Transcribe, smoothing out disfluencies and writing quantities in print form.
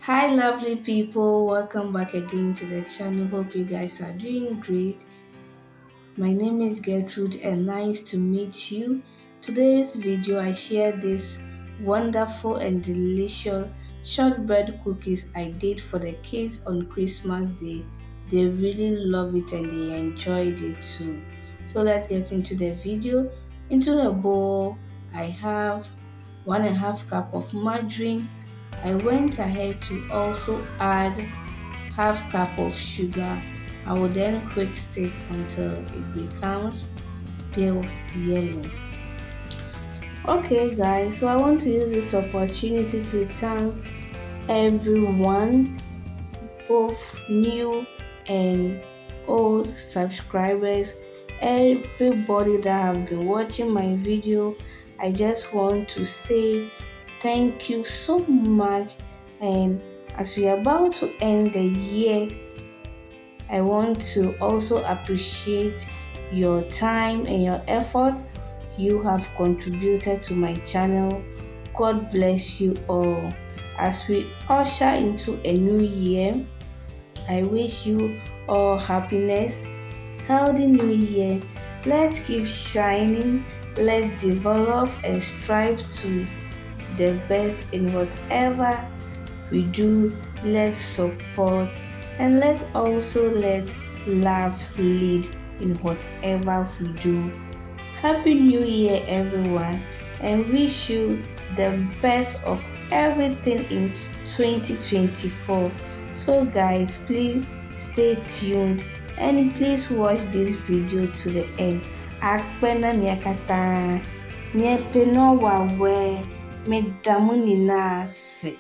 Hi, lovely people. Welcome back again to the channel. Hope you guys are doing great. My name is Gertrude and nice to meet you. Today's video, I share this wonderful and delicious shortbread cookies I did for the kids on Christmas Day. They really love it and they enjoyed it too. So let's get into the video. Into a bowl, I have 1.5 cup of margarine. I went ahead to also add half cup of sugar. I will then quick stir until it becomes pale yellow. Okay guys, so I want to use this opportunity to thank everyone, both new and old subscribers, everybody that have been watching my video. I just want to say thank you so much, and as we are about to end the year, I want to also appreciate your time and your effort you have contributed to my channel. God bless you all. As we usher into a new year, I wish you all happiness, healthy new year. Let's keep shining, let's develop and strive to the best in whatever we do. Let's support and let's also let love lead in whatever we do. Happy New Year, everyone, and wish you the best of everything in 2024. So, guys, please stay tuned and please watch this video to the end. Akpena miakata, miepeno wawe, medamu ninase.